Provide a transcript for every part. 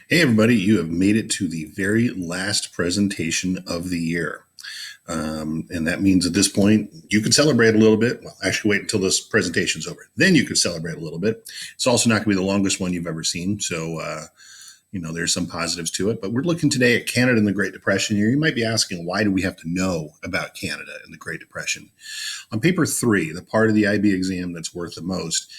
Hey, everybody, you have made it to the very last presentation of the year. And that means at this point, you could celebrate a little bit. Well, actually, wait until this presentation's over. Then you could celebrate a little bit. It's also not going to be the longest one you've ever seen. So, there's some positives to it. But we're looking today at Canada and the Great Depression here. You might be asking, why do we have to know about Canada and the Great Depression? On paper three, the part of the IB exam that's worth the most,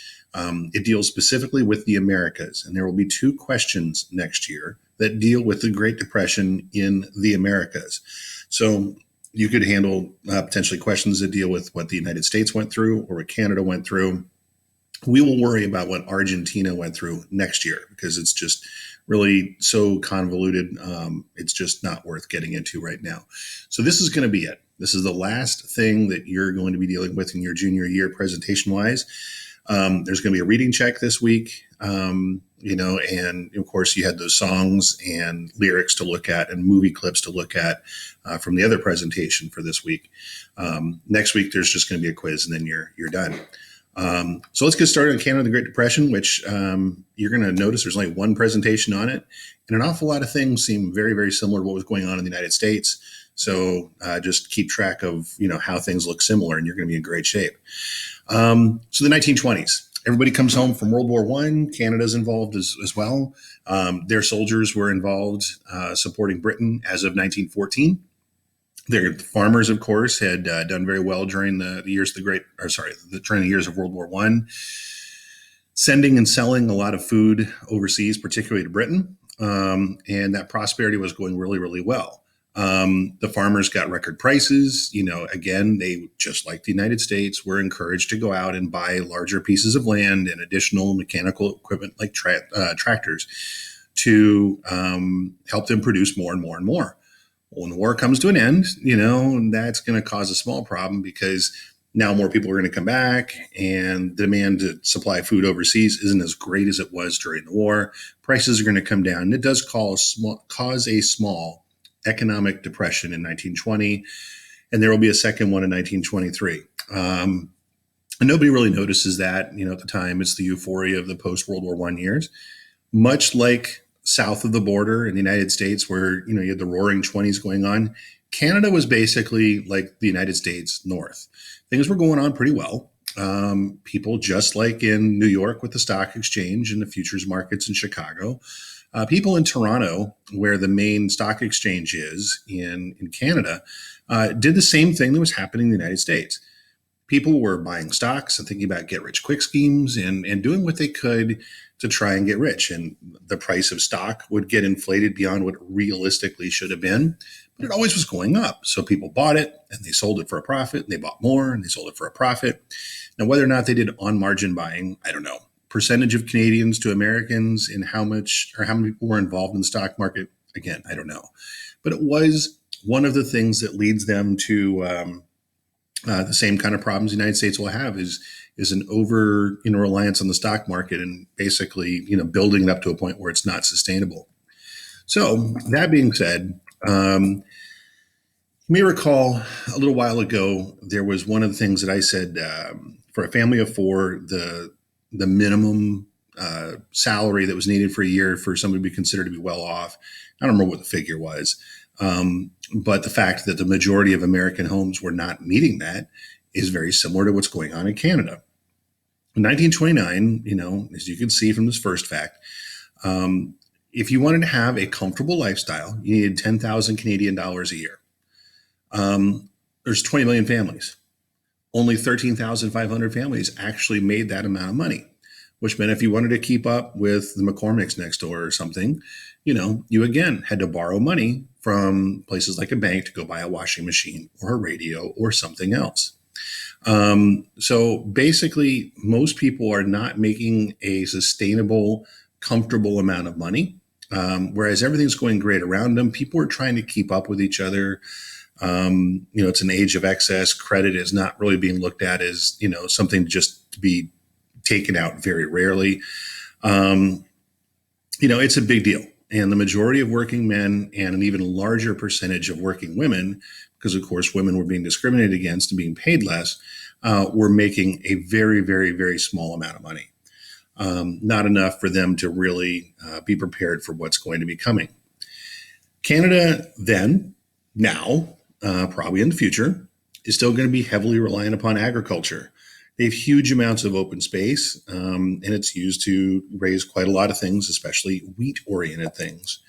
it deals specifically with the Americas, and there will be two questions next year that deal with the Great Depression in the Americas. So you could handle potentially questions that deal with what the United States went through or what Canada went through. We will worry about what Argentina went through next year because it's just really so convoluted. It's just not worth getting into right now. So this is going to be it. This is the last thing that you're going to be dealing with in your junior year presentation wise. There's going to be a reading check this week, and of course you had those songs and lyrics to look at and movie clips to look at from the other presentation for this week. Next week, there's just going to be a quiz and then you're done. So let's get started on Canada and the Great Depression, which you're going to notice there's only one presentation on it. And an awful lot of things seem very, very similar to what was going on in the United States. So just keep track of, how things look similar and you're going to be in great shape. So the 1920s, everybody comes home from World War I. Canada's involved as well. Their soldiers were involved supporting Britain as of 1914. Their farmers, of course, had done very well during the years of during the years of World War I, sending and selling a lot of food overseas, particularly to Britain, and that prosperity was going really, really well. The farmers got record prices. Again, they, just like the United States, were encouraged to go out and buy larger pieces of land and additional mechanical equipment like tractors to help them produce more and more and more. When the war comes to an end, that's going to cause a small problem because now more people are going to come back and the demand to supply food overseas isn't as great as it was during the war. Prices are going to come down. And it does cause a small economic depression in 1920, and there will be a second one in 1923. And nobody really notices that, at the time. It's the euphoria of the post-World War I years. Much like south of the border in the United States where, you had the roaring 20s going on, Canada was basically like the United States north. Things were going on pretty well. People, just like in New York with the stock exchange and the futures markets in Chicago, people in Toronto, where the main stock exchange is in Canada, did the same thing that was happening in the United States. People were buying stocks and thinking about get-rich-quick schemes and doing what they could to try and get rich. And the price of stock would get inflated beyond what it realistically should have been, but it always was going up. So people bought it and they sold it for a profit, and they bought more and they sold it for a profit. Now, whether or not they did on-margin buying, I don't know. Percentage of Canadians to Americans and how many people were involved in the stock market, again, I don't know. But it was one of the things that leads them to the same kind of problems the United States will have is an over reliance on the stock market and basically building it up to a point where it's not sustainable. So that being said, you may recall a little while ago there was one of the things that I said for a family of four, the minimum salary that was needed for a year for somebody to be considered to be well off. I don't remember what the figure was. But the fact that the majority of American homes were not meeting that is very similar to what's going on in Canada. In 1929, as you can see from this first fact, if you wanted to have a comfortable lifestyle, you needed 10,000 Canadian dollars a year. There's 20 million families. Only 13,500 families actually made that amount of money, which meant if you wanted to keep up with the McCormicks next door or something, you again had to borrow money from places like a bank to go buy a washing machine or a radio or something else. So basically, most people are not making a sustainable, comfortable amount of money, whereas everything's going great around them. People are trying to keep up with each other. It's an age of excess. Credit is not really being looked at as, something just to be taken out very rarely. It's a big deal. And the majority of working men and an even larger percentage of working women, because of course women were being discriminated against and being paid less, were making a very, very, very small amount of money. not enough for them to really be prepared for what's going to be coming. Canada then, now, probably in the future, is still going to be heavily reliant upon agriculture. They have huge amounts of open space, and it's used to raise quite a lot of things, especially wheat-oriented things.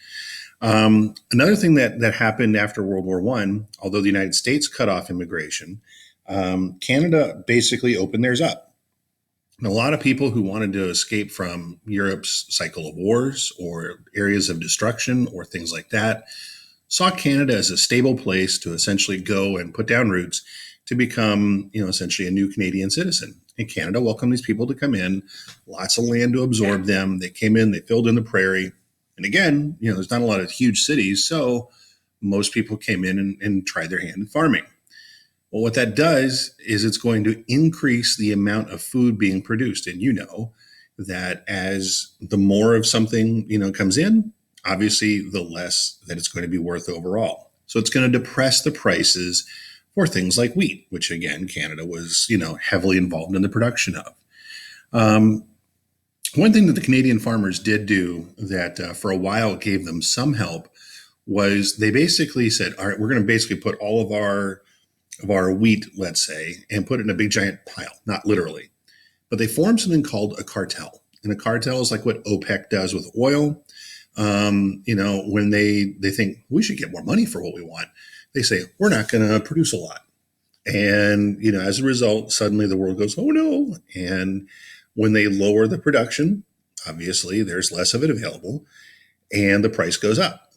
Another thing that happened after World War I, although the United States cut off immigration, Canada basically opened theirs up. And a lot of people who wanted to escape from Europe's cycle of wars or areas of destruction or things like that saw Canada as a stable place to essentially go and put down roots to become, essentially a new Canadian citizen. And Canada welcomed these people to come in, lots of land to absorb them. They came in, they filled in the prairie. And again, there's not a lot of huge cities, so most people came in and tried their hand in farming. Well, what that does is it's going to increase the amount of food being produced. And that as the more of something, comes in, obviously the less that it's going to be worth overall. So it's going to depress the prices for things like wheat, which again, Canada was, heavily involved in the production of. One thing that the Canadian farmers did do that for a while gave them some help was they basically said, all right, we're going to basically put all of our wheat, let's say, and put it in a big giant pile, not literally. But they formed something called a cartel. And a cartel is like what OPEC does with oil. When they think we should get more money for what we want, they say, we're not going to produce a lot. And, as a result, suddenly the world goes, oh no. And when they lower the production, obviously there's less of it available and the price goes up.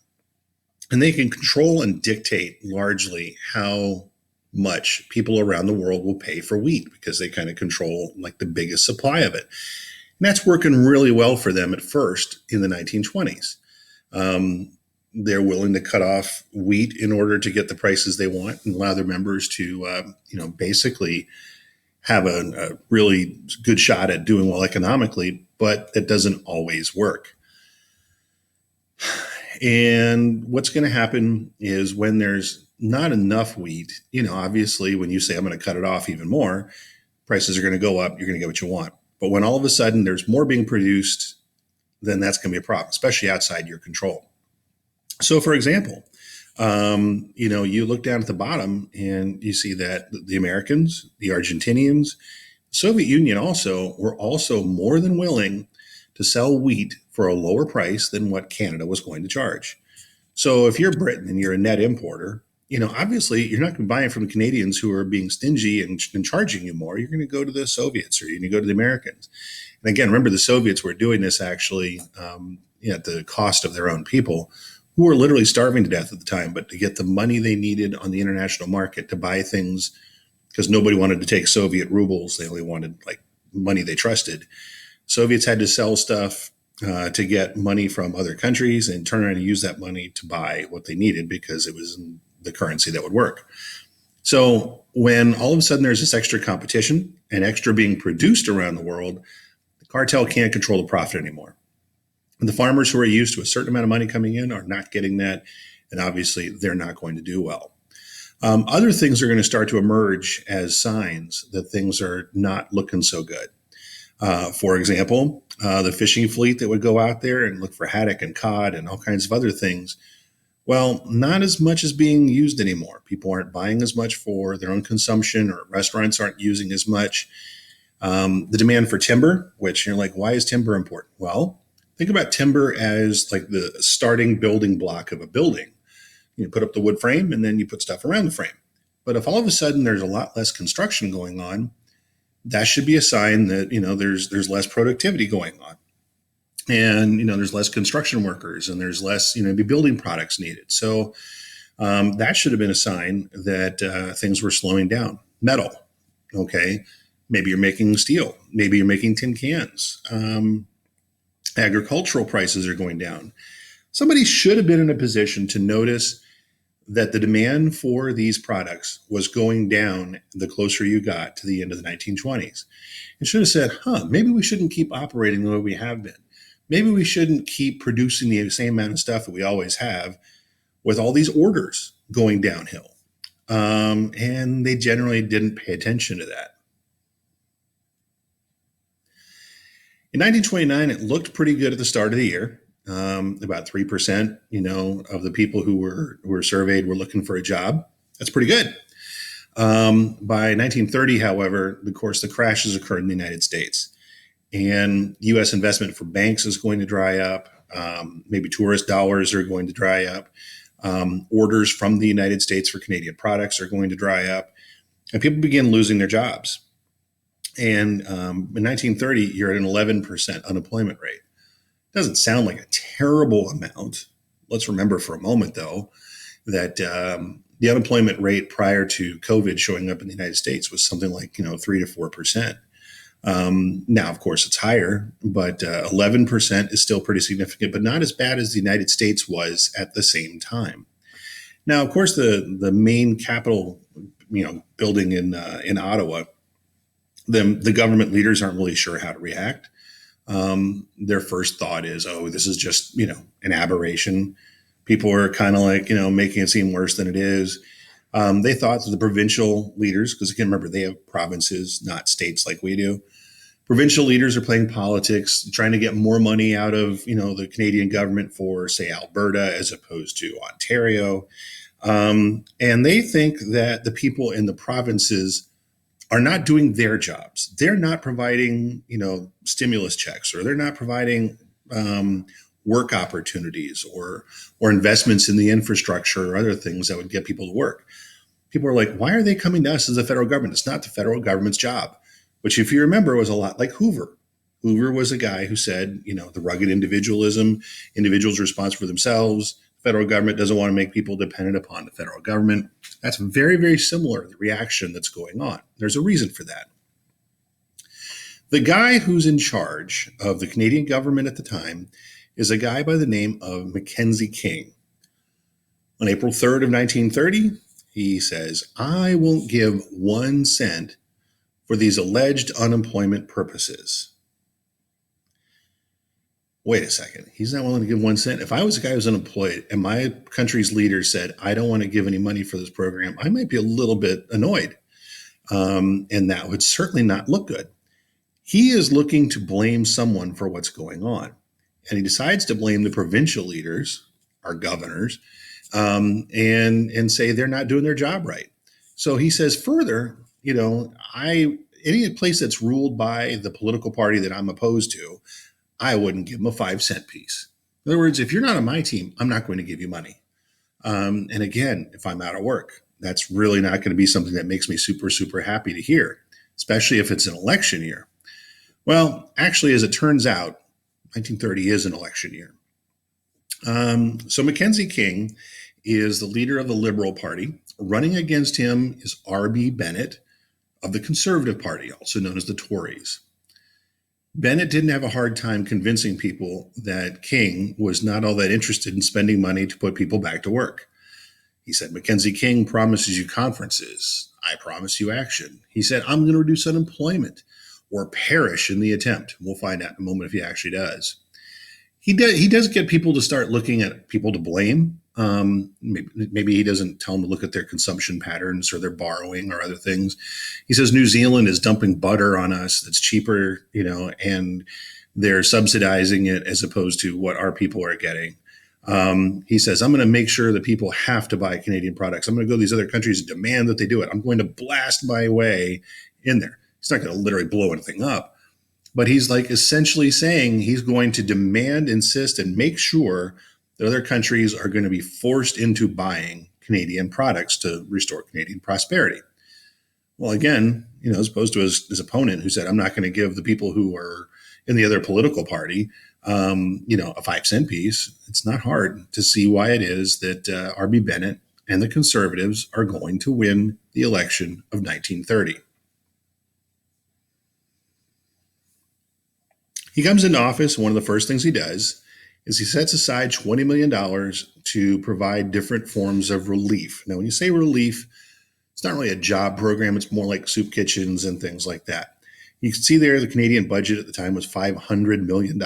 And they can control and dictate largely how much people around the world will pay for wheat because they kind of control like the biggest supply of it. And that's working really well for them at first in the 1920s. They're willing to cut off wheat in order to get the prices they want and allow their members to, basically have a really good shot at doing well economically, but that doesn't always work. And what's going to happen is when there's not enough wheat, obviously when you say I'm going to cut it off even more, prices are going to go up, you're going to get what you want. But when all of a sudden there's more being produced, then that's going to be a problem, especially outside your control. So for example, you look down at the bottom and you see that the Americans, the Argentinians, the Soviet Union were also more than willing to sell wheat for a lower price than what Canada was going to charge. So if you're Britain and you're a net importer, obviously you're not going to buy it from the Canadians who are being stingy and charging you more. You're going to go to the Soviets or you're going to go to the Americans. And again, remember the Soviets were doing this actually at the cost of their own people who were literally starving to death at the time, but to get the money they needed on the international market to buy things because nobody wanted to take Soviet rubles. They only wanted like money they trusted. Soviets had to sell stuff to get money from other countries and turn around and use that money to buy what they needed because it was the currency that would work. So when all of a sudden there's this extra competition and extra being produced around the world, the cartel can't control the profit anymore. And the farmers who are used to a certain amount of money coming in are not getting that. And obviously they're not going to do well. Other things are going to start to emerge as signs that things are not looking so good. For example, the fishing fleet that would go out there and look for haddock and cod and all kinds of other things. Well, not as much as being used anymore. People aren't buying as much for their own consumption or restaurants aren't using as much. The demand for timber, which you're like, why is timber important? Well, think about timber as like the starting building block of a building. You put up the wood frame and then you put stuff around the frame. But if all of a sudden there's a lot less construction going on, that should be a sign that, there's less productivity going on. And, there's less construction workers and there's less, building products needed. So that should have been a sign that things were slowing down. Metal, okay. Maybe you're making steel. Maybe you're making tin cans. Agricultural prices are going down. Somebody should have been in a position to notice that the demand for these products was going down the closer you got to the end of the 1920s. It should have said, maybe we shouldn't keep operating the way we have been. Maybe we shouldn't keep producing the same amount of stuff that we always have with all these orders going downhill. And they generally didn't pay attention to that. In 1929, it looked pretty good at the start of the year. About 3%, of the people who were surveyed were looking for a job. That's pretty good. By 1930, however, of course, the crashes occurred in the United States, and U.S. investment for banks is going to dry up. Maybe tourist dollars are going to dry up. Orders from the United States for Canadian products are going to dry up, and people begin losing their jobs. And in 1930, you're at an 11% unemployment rate. Doesn't sound like a terrible amount. Let's remember for a moment, though, that the unemployment rate prior to COVID showing up in the United States was something like 3 to 4%. Now, of course, it's higher, but 11% is still pretty significant, but not as bad as the United States was at the same time. Now, of course, the main Capitol, building in Ottawa, the government leaders aren't really sure how to react. Their first thought is, oh, this is just, an aberration. People are kind of like, making it seem worse than it is. They thought that the provincial leaders, because again, remember, they have provinces, not states like we do. Provincial leaders are playing politics, trying to get more money out of, the Canadian government for, say, Alberta as opposed to Ontario. And they think that the people in the provinces are not doing their jobs. They're not providing, stimulus checks, or they're not providing work opportunities or investments in the infrastructure or other things that would get people to work. People are like, why are they coming to us as the federal government? It's not the federal government's job, which, if you remember, was a lot like Hoover. Hoover was a guy who said, the rugged individualism, individuals are responsible for themselves. The federal government doesn't want to make people dependent upon the federal government. That's very, very similar to the reaction that's going on. There's a reason for that. The guy who's in charge of the Canadian government at the time is a guy by the name of Mackenzie King. On April 3rd of 1930, he says, I won't give 1 cent for these alleged unemployment purposes. Wait a second. He's not willing to give 1 cent. If I was a guy who's unemployed and my country's leader said, I don't want to give any money for this program, I might be a little bit annoyed. And that would certainly not look good. He is looking to blame someone for what's going on. And he decides to blame the provincial leaders, our governors, and say they're not doing their job right. So he says further, any place that's ruled by the political party that I'm opposed to, I wouldn't give them a 5-cent piece. In other words, if you're not on my team, I'm not going to give you money. And again, if I'm out of work, that's really not going to be something that makes me super, super happy to hear, especially if it's an election year. Well, actually, as it turns out, 1930 is an election year. So Mackenzie King is the leader of the Liberal Party. Running against him is R.B. Bennett of the Conservative Party, also known as the Tories. Bennett didn't have a hard time convincing people that King was not all that interested in spending money to put people back to work. He said, Mackenzie King promises you conferences. I promise you action. He said, I'm going to reduce unemployment or perish in the attempt. We'll find out in a moment if he actually does. He does get people to start looking at people to blame. Maybe he doesn't tell them to look at their consumption patterns or their borrowing or other things. He says New Zealand is dumping butter on us that's cheaper, and they're subsidizing it as opposed to what our people are getting. He says, I'm going to make sure that people have to buy Canadian products. I'm going to go to these other countries and demand that they do it. I'm going to blast my way in there. He's not going to literally blow anything up, but he's like essentially saying he's going to demand, insist, and make sure that other countries are going to be forced into buying Canadian products to restore Canadian prosperity. Well, again, as opposed to his opponent who said, I'm not going to give the people who are in the other political party, a 5-cent piece. It's not hard to see why it is that R.B. Bennett and the Conservatives are going to win the election of 1930. He comes into office. One of the first things he does is he sets aside $20 million to provide different forms of relief. Now, when you say relief, it's not really a job program. It's more like soup kitchens and things like that. You can see there the Canadian budget at the time was $500 million.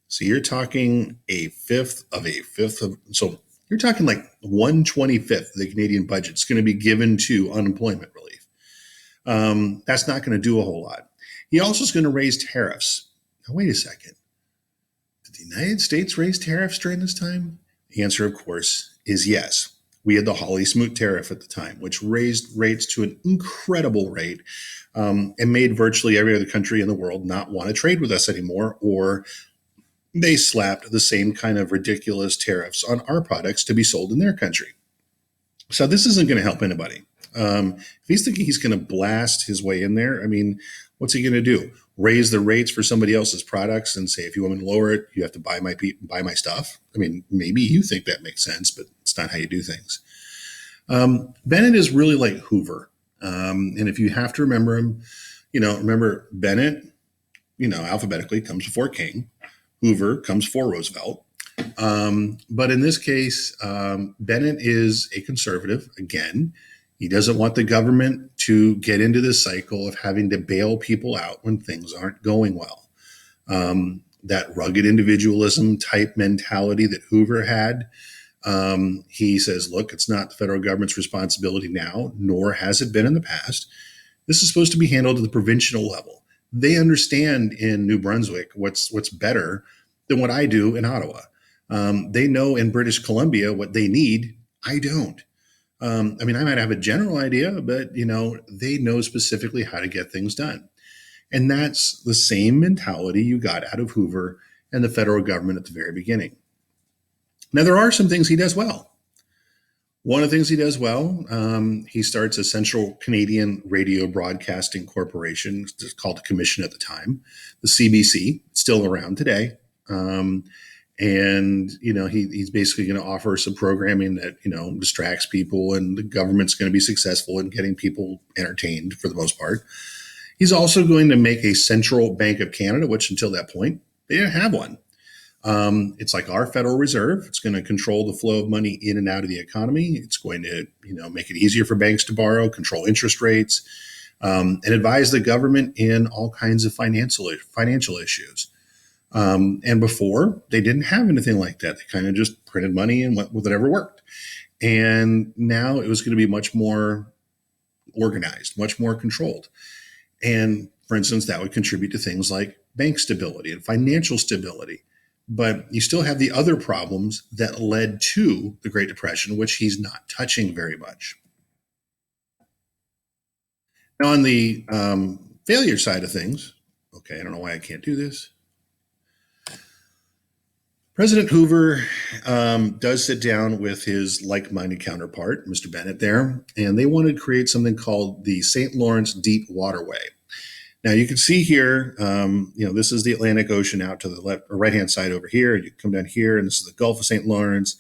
So you're talking a fifth of. So you're talking like 1/25th of the Canadian budget is going to be given to unemployment relief. That's not going to do a whole lot. He also is going to raise tariffs. Now, wait a second. Did the United States raise tariffs during this time? The answer, of course, is yes. We had the Hawley-Smoot tariff at the time, which raised rates to an incredible rate, and made virtually every other country in the world not want to trade with us anymore, or they slapped the same kind of ridiculous tariffs on our products to be sold in their country. So this isn't going to help anybody. If he's thinking he's going to blast his way in there, I mean, what's he going to do? Raise the rates for somebody else's products and say, if you want me to lower it, you have to buy my stuff. I mean, maybe you think that makes sense, but it's not how you do things. Bennett is really like Hoover. And if you have to remember him, remember Bennett, alphabetically comes before King. Hoover comes before Roosevelt. But in this case, Bennett is a conservative. Again, he doesn't want the government to get into this cycle of having to bail people out when things aren't going well. That rugged individualism type mentality that Hoover had. He says, look, it's not the federal government's responsibility now, nor has it been in the past. This is supposed to be handled at the provincial level. They understand in New Brunswick what's better than what I do in Ottawa. They know in British Columbia what they need. I don't. I might have a general idea, but they know specifically how to get things done. And that's the same mentality you got out of Hoover and the federal government at the very beginning. Now, there are some things he does well. One of the things he does well, he starts a Central Canadian Radio Broadcasting Corporation, it's called the Commission at the time, the CBC, still around today. And he's basically going to offer some programming that distracts people, and the government's going to be successful in getting people entertained for the most part. He's also going to make a central Bank of Canada, which until that point they didn't have one. It's like our Federal Reserve. It's going to control the flow of money in and out of the economy. It's going to make it easier for banks to borrow, control interest rates, and advise the government in all kinds of financial issues. And before, they didn't have anything like that. They kind of just printed money and went with whatever worked. And now it was going to be much more organized, much more controlled. And for instance, that would contribute to things like bank stability and financial stability. But you still have the other problems that led to the Great Depression, which he's not touching very much. Now, on the failure side of things, okay, I don't know why I can't do this. President Hoover does sit down with his like-minded counterpart, Mr. Bennett there, and they wanted to create something called the St. Lawrence Deep Waterway. Now you can see here, this is the Atlantic Ocean out to the left or right-hand side over here. You come down here, and this is the Gulf of St. Lawrence.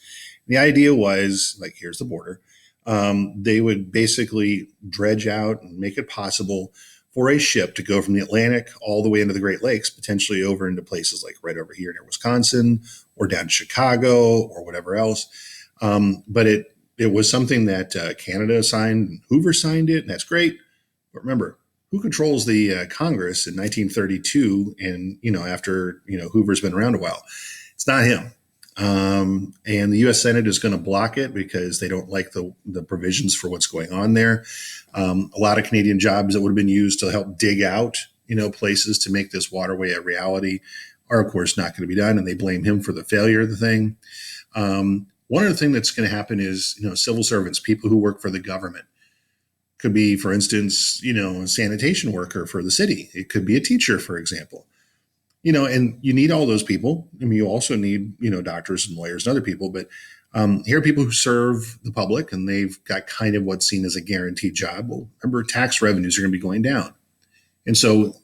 The idea was, here's the border. They would basically dredge out and make it possible for a ship to go from the Atlantic all the way into the Great Lakes, potentially over into places like right over here near Wisconsin or down to Chicago or whatever else. But it was something that Canada signed, Hoover signed it, and that's great. But remember, who controls the Congress in 1932 and, after, Hoover's been around a while? It's not him. And the U.S. Senate is going to block it because they don't like the provisions for what's going on there. A lot of Canadian jobs that would have been used to help dig out, places to make this waterway a reality are, of course, not going to be done. And they blame him for the failure of the thing. One other thing that's going to happen is, civil servants, people who work for the government. Could be, for instance, a sanitation worker for the city. It could be a teacher, for example. And you need all those people. You also need, doctors and lawyers and other people. But here are people who serve the public, and they've got kind of what's seen as a guaranteed job. Well, remember, tax revenues are going to be going down. And so,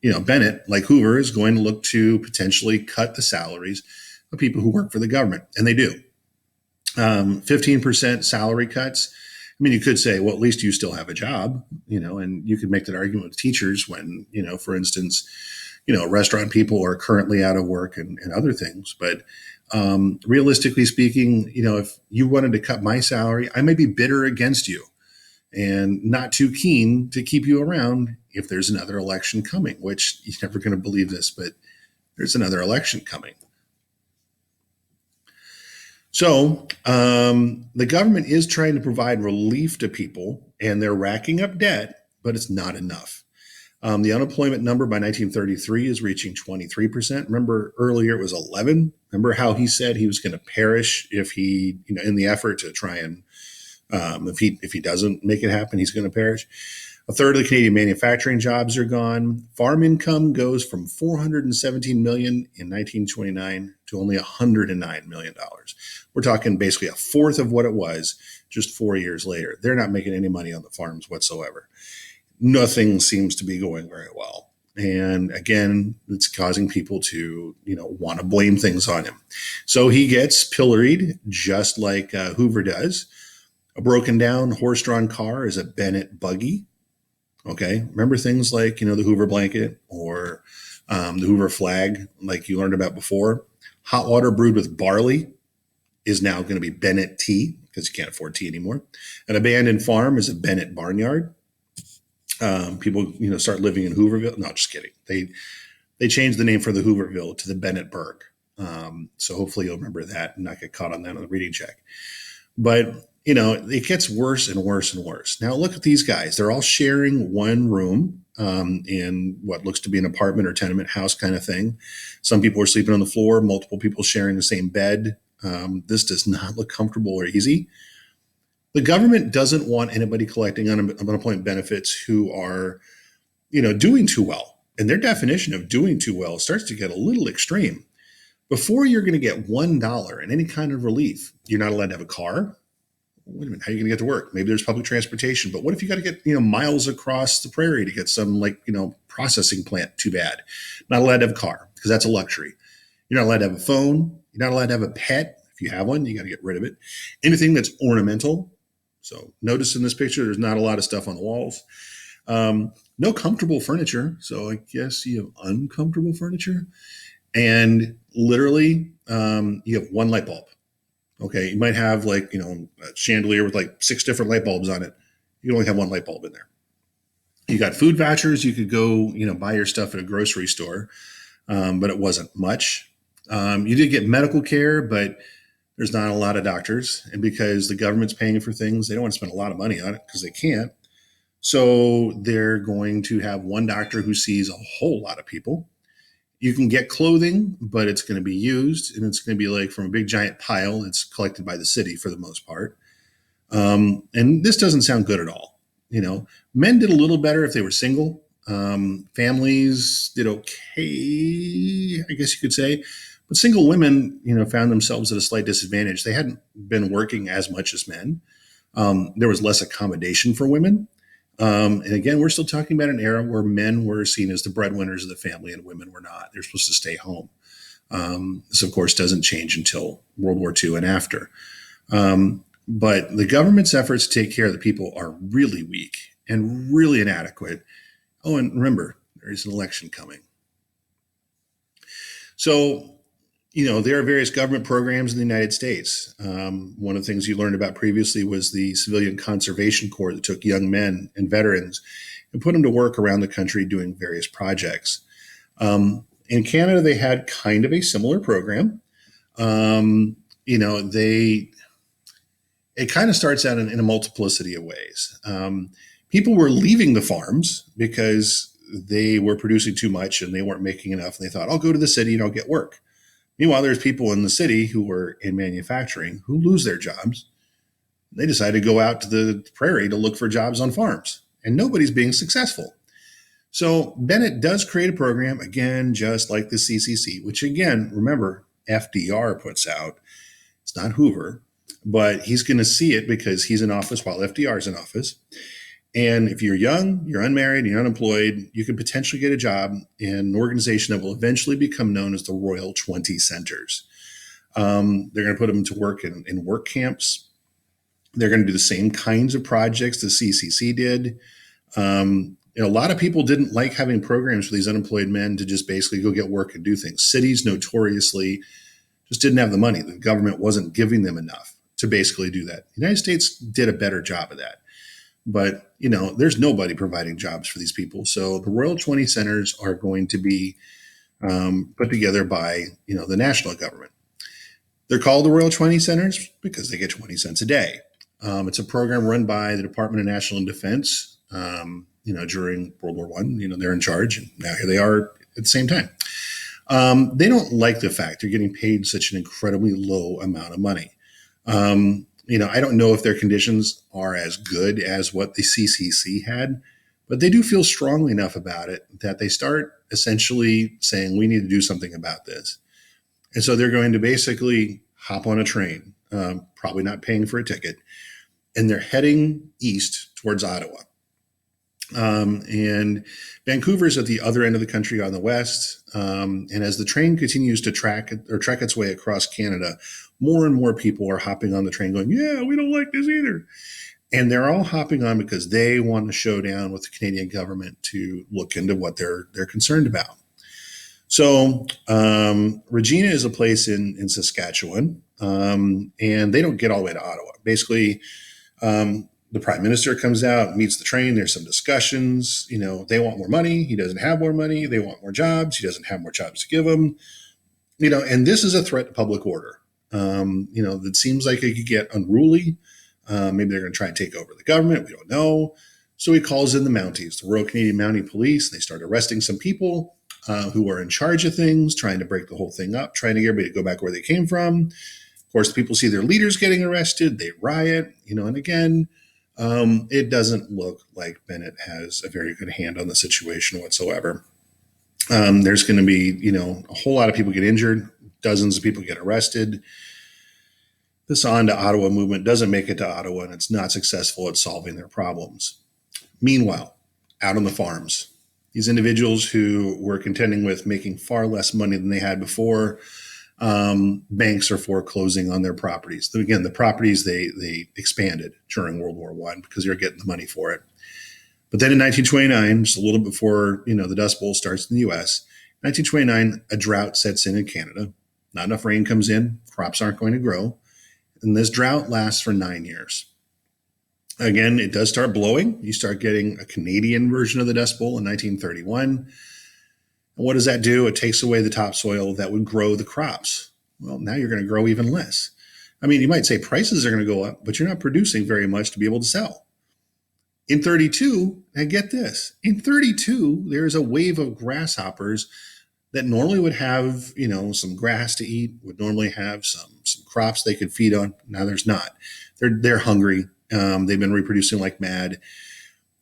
Bennett, like Hoover, is going to look to potentially cut the salaries of people who work for the government. And they do. 15% salary cuts. You could say, well, at least you still have a job, and you could make that argument with teachers when, for instance, restaurant people are currently out of work and other things. But realistically speaking, if you wanted to cut my salary, I might be bitter against you and not too keen to keep you around if there's another election coming, which you're never going to believe this, but there's another election coming. So the government is trying to provide relief to people, and they're racking up debt, but it's not enough. The unemployment number by 1933 is reaching 23%. Remember earlier it was 11. Remember how he said he was going to perish if he, in the effort to try and if he doesn't make it happen, he's going to perish. A third of the Canadian manufacturing jobs are gone. Farm income goes from 417 million in 1929 to only 109 million dollars. We're talking basically a fourth of what it was just 4 years later. They're not making any money on the farms whatsoever. Nothing seems to be going very well. And again, it's causing people to, want to blame things on him. So he gets pilloried just like Hoover does. A broken down horse-drawn car is a Bennett buggy. Okay. Remember things like, the Hoover blanket or the Hoover flag, like you learned about before. Hot water brewed with barley is now going to be Bennett tea because you can't afford tea anymore. An abandoned farm is a Bennett barnyard. People, start living in Hooverville. No, just kidding. They changed the name for the Hooverville to the Bennettburg. So hopefully you'll remember that and not get caught on that on the reading check. But it gets worse and worse and worse. Now look at these guys. They're all sharing one room in what looks to be an apartment or tenement house kind of thing. Some people are sleeping on the floor, multiple people sharing the same bed. This does not look comfortable or easy. The government doesn't want anybody collecting unemployment benefits who are, doing too well. And their definition of doing too well starts to get a little extreme. Before you're going to get $1 in any kind of relief, you're not allowed to have a car. Wait a minute, how are you going to get to work? Maybe there's public transportation, but what if you got to get, miles across the prairie to get some processing plant? Too bad. Not allowed to have a car because that's a luxury. You're not allowed to have a phone. You're not allowed to have a pet. If you have one, you got to get rid of it. Anything that's ornamental. So notice in this picture, there's not a lot of stuff on the walls. No comfortable furniture. So I guess you have uncomfortable furniture. And literally, you have one light bulb. Okay, you might have a chandelier with 6 different light bulbs on it. You only have one light bulb in there. You got food vouchers. You could go, buy your stuff at a grocery store, but it wasn't much. You did get medical care, but there's not a lot of doctors. And because the government's paying for things, they don't want to spend a lot of money on it because they can't. So they're going to have one doctor who sees a whole lot of people. You can get clothing, but it's going to be used, and it's going to be from a big giant pile. It's collected by the city for the most part. And this doesn't sound good at all. Men did a little better if they were single. Families did okay, I guess you could say. But single women, found themselves at a slight disadvantage. They hadn't been working as much as men. There was less accommodation for women. And again, we're still talking about an era where men were seen as the breadwinners of the family and women were not. They're supposed to stay home. This, of course, doesn't change until World War II and after. But the government's efforts to take care of the people are really weak and really inadequate. Oh, and remember, there is an election coming. So, there are various government programs in the United States. One of the things you learned about previously was the Civilian Conservation Corps that took young men and veterans and put them to work around the country doing various projects. In Canada, they had kind of a similar program. It kind of starts out in a multiplicity of ways. People were leaving the farms because they were producing too much and they weren't making enough. And they thought, I'll go to the city and I'll get work. Meanwhile, there's people in the city who were in manufacturing who lose their jobs. They decide to go out to the prairie to look for jobs on farms, and nobody's being successful. So Bennett does create a program, again, just like the CCC, which again, remember, FDR puts out. It's not Hoover, but he's going to see it because he's in office while FDR is in office. And if you're young, you're unmarried, you're unemployed, you could potentially get a job in an organization that will eventually become known as the Royal 20 Centers. They're going to put them to work in work camps. They're going to do the same kinds of projects the CCC did. A lot of people didn't like having programs for these unemployed men to just basically go get work and do things. Cities notoriously just didn't have the money. The government wasn't giving them enough to basically do that. The United States did a better job of that. But, there's nobody providing jobs for these people. So the Royal 20 Centers are going to be put together by, the national government. They're called the Royal 20 Centers because they get 20 cents a day. It's a program run by the Department of National Defense. during World War I. They're in charge, and now here they are at the same time. They don't like the fact they're getting paid such an incredibly low amount of money. I don't know if their conditions are as good as what the CCC had, but they do feel strongly enough about it that they start essentially saying, we need to do something about this. And so they're going to basically hop on a train, probably not paying for a ticket, and they're heading east towards Ottawa. And Vancouver's at the other end of the country on the west. And as the train continues to trek its way across Canada, more and more people are hopping on the train going, yeah, we don't like this either. And they're all hopping on because they want to show down with the Canadian government to look into what they're concerned about. So Regina is a place in Saskatchewan, and they don't get all the way to Ottawa. Basically, the prime minister comes out, meets the train. There's some discussions. They want more money. He doesn't have more money. They want more jobs. He doesn't have more jobs to give them. And this is a threat to public order. That seems like it could get unruly. Maybe they're going to try and take over the government. We don't know. So he calls in the Mounties, the Royal Canadian Mountie Police. They start arresting some people who are in charge of things, trying to break the whole thing up, trying to get everybody to go back where they came from. Of course, people see their leaders getting arrested. They riot, and again, it doesn't look like Bennett has a very good hand on the situation whatsoever. There's going to be, a whole lot of people get injured. Dozens of people get arrested. This On to Ottawa movement doesn't make it to Ottawa, and it's not successful at solving their problems. Meanwhile, out on the farms, these individuals who were contending with making far less money than they had before, banks are foreclosing on their properties. Again, the properties they expanded during World War I because they were getting the money for it. But then in 1929, just a little before the Dust Bowl starts in the U.S., 1929, a drought sets in Canada. Not enough rain comes in, crops aren't going to grow, and this drought lasts for 9 years. Again, it does start blowing. You start getting a Canadian version of the Dust Bowl in 1931. And what does that do? It takes away the topsoil that would grow the crops. Well, now you're going to grow even less. I mean, you might say prices are going to go up, but you're not producing very much to be able to sell. In 32, and get this, in 32, there's a wave of grasshoppers that normally would have, some grass to eat, would normally have some crops they could feed on. Now there's not. They're hungry. They've been reproducing like mad.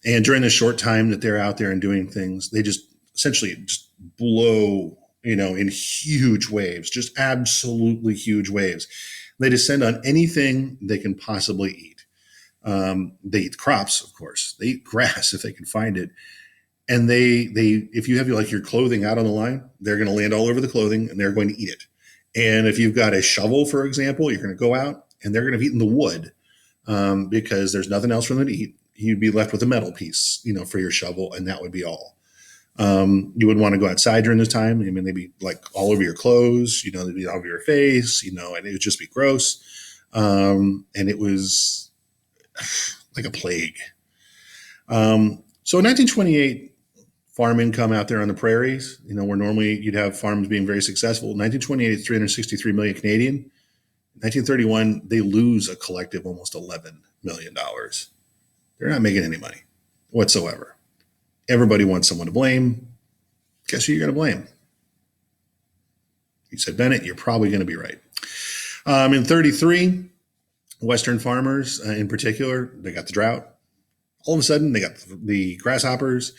And during the short time that they're out there and doing things, they just essentially just blow, in huge waves, just absolutely huge waves. They descend on anything they can possibly eat. They eat crops, of course. They eat grass if they can find it. And they if you have your clothing out on the line, they're going to land all over the clothing and they're going to eat it. And if you've got a shovel, for example, you're going to go out and they're going to have eaten the wood because there's nothing else for them to eat. You'd be left with a metal piece, for your shovel, and that would be all. You would want to go outside during this time. I mean, they'd be all over your clothes, they'd be all over your face, and it would just be gross. And it was like a plague. So in 1928, farm income out there on the prairies, where normally you'd have farms being very successful. 1928, it's 363 million Canadian. In 1931, they lose a collective almost $11 million. They're not making any money whatsoever. Everybody wants someone to blame. Guess who you're going to blame? You said Bennett, you're probably going to be right. In 33, Western farmers in particular, they got the drought. All of a sudden, they got the grasshoppers.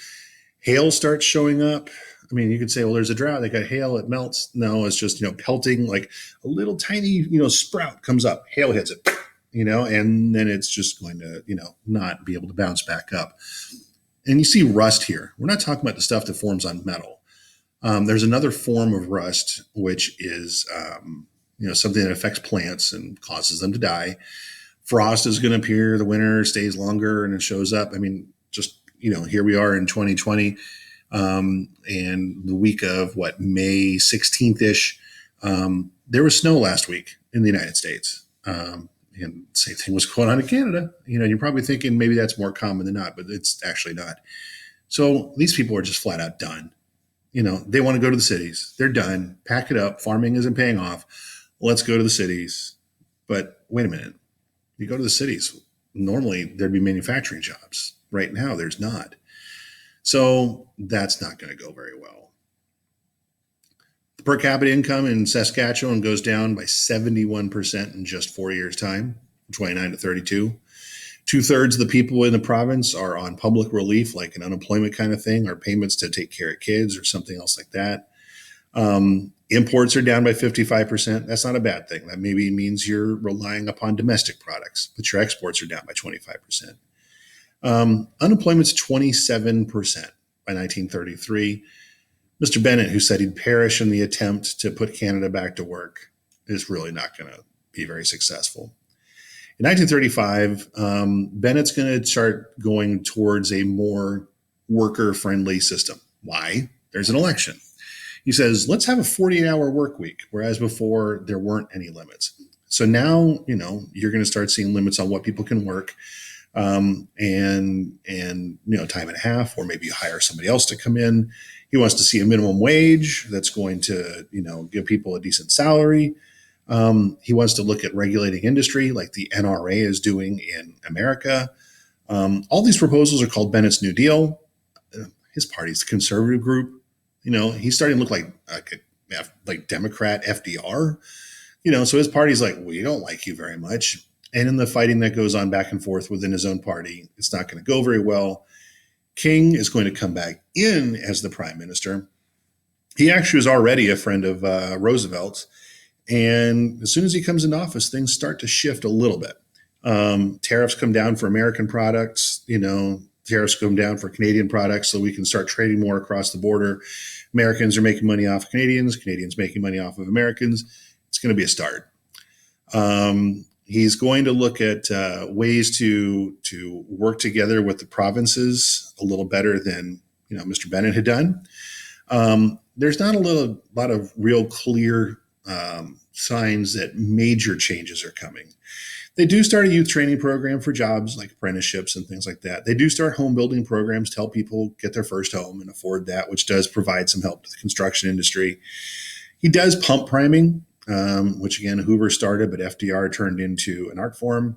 Hail starts showing up. I mean, you could say, well, there's a drought. They got hail. It melts. No, it's just, pelting, like a little tiny, sprout comes up. Hail hits it, and then it's just going to, not be able to bounce back up. And you see rust here. We're not talking about the stuff that forms on metal. There's another form of rust, which is, something that affects plants and causes them to die. Frost is going to appear. The winter stays longer and it shows up. I mean, just, here we are in 2020 and the week of May 16th-ish. There was snow last week in the United States. And same thing was going on in Canada. You're probably thinking maybe that's more common than not, but it's actually not. So these people are just flat out done. They want to go to the cities. They're done. Pack it up. Farming isn't paying off. Let's go to the cities. But wait a minute. You go to the cities, normally there'd be manufacturing jobs. Right now, there's not. So that's not going to go very well. The per capita income in Saskatchewan goes down by 71% in just 4 years' time, 29 to 32. Two-thirds of the people in the province are on public relief, like an unemployment kind of thing, or payments to take care of kids or something else like that. Imports are down by 55%. That's not a bad thing. That maybe means you're relying upon domestic products, but your exports are down by 25%. Unemployment's 27% by 1933. Mr. Bennett, who said he'd perish in the attempt to put Canada back to work, is really not going to be very successful. In 1935, Bennett's going to start going towards a more worker-friendly system. Why? There's an election. He says, let's have a 48-hour work week, whereas before there weren't any limits. So now, you're going to start seeing limits on what people can work, and time and a half, or maybe you hire somebody else to come in. He wants to see a minimum wage that's going to, give people a decent salary. He wants to look at regulating industry like the NRA is doing in America. All these proposals are called Bennett's New Deal. His party's the conservative group. He's starting to look like Democrat FDR. So his party's like, we don't like you very much. And in the fighting that goes on back and forth within his own party, it's not going to go very well. King is going to come back in as the prime minister. He actually was already a friend of Roosevelt's. And as soon as he comes into office, things start to shift a little bit. Tariffs come down for American products, tariffs come down for Canadian products so we can start trading more across the border. Americans are making money off of Canadians, Canadians making money off of Americans. It's going to be a start. He's going to look at ways to work together with the provinces a little better than Mr. Bennett had done. There's not a lot of real clear signs that major changes are coming. They do start a youth training program for jobs like apprenticeships and things like that. They do start home building programs to help people get their first home and afford that, which does provide some help to the construction industry. He does pump priming, which again, Hoover started, but FDR turned into an art form.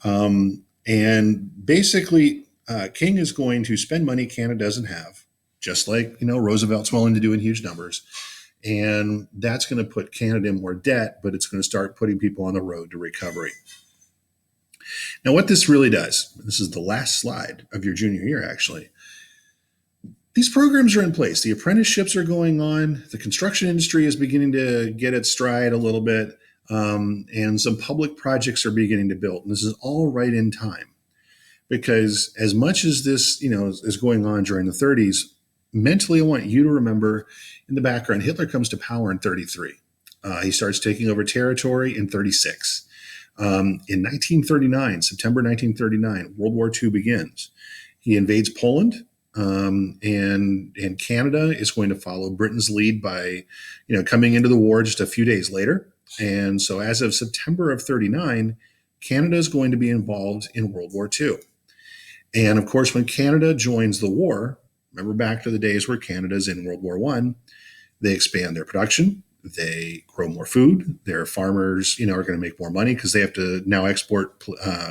And basically, King is going to spend money Canada doesn't have, just like, Roosevelt's willing to do in huge numbers. And that's going to put Canada in more debt, but it's going to start putting people on the road to recovery. Now, what this really does, this is the last slide of your junior year, actually. These programs are in place. The apprenticeships are going on. The construction industry is beginning to get its stride a little bit. And some public projects are beginning to build. And this is all right in time. Because as much as this, is going on during the 30s, mentally, I want you to remember in the background, Hitler comes to power in 33. He starts taking over territory in 36. In 1939, September 1939, World War II begins. He invades Poland, and Canada is going to follow Britain's lead by, coming into the war just a few days later. And so as of September of 39, Canada is going to be involved in World War II. And of course, when Canada joins the war, remember back to the days where Canada's in World War I, they expand their production. They grow more food. Their farmers, are going to make more money because they have to now export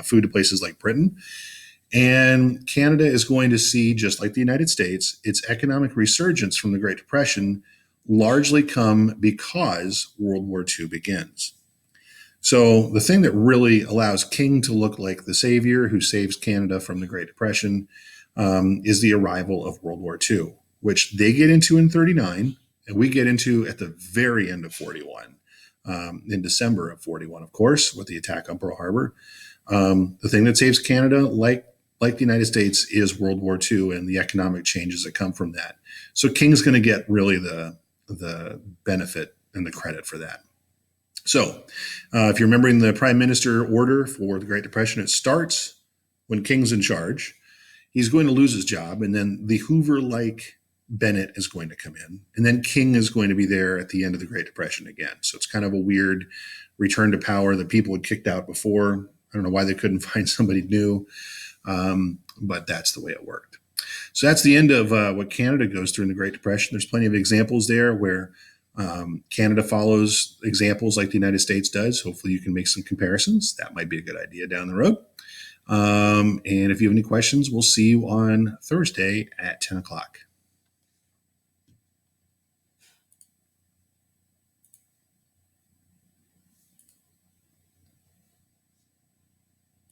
food to places like Britain. And Canada is going to see, just like the United States, its economic resurgence from the Great Depression largely come because World War II begins. So the thing that really allows King to look like the savior who saves Canada from the Great Depression is the arrival of World War II, which they get into in 39, and we get into at the very end of 41, in December of 41, of course, with the attack on Pearl Harbor. The thing that saves Canada, like the United States, is World War II and the economic changes that come from that. So King's going to get really the benefit and the credit for that. So if you're remembering the prime minister order for the Great Depression, it starts when King's in charge. He's going to lose his job, and then the Hoover-like Bennett is going to come in, and then King is going to be there at the end of the Great Depression again. So it's kind of a weird return to power that people had kicked out before. I don't know why they couldn't find somebody new, but that's the way it worked. So that's the end of what Canada goes through in the Great Depression. There's plenty of examples there where Canada follows examples like the United States does. Hopefully you can make some comparisons. That might be a good idea down the road. And if you have any questions, we'll see you on Thursday at 10 o'clock.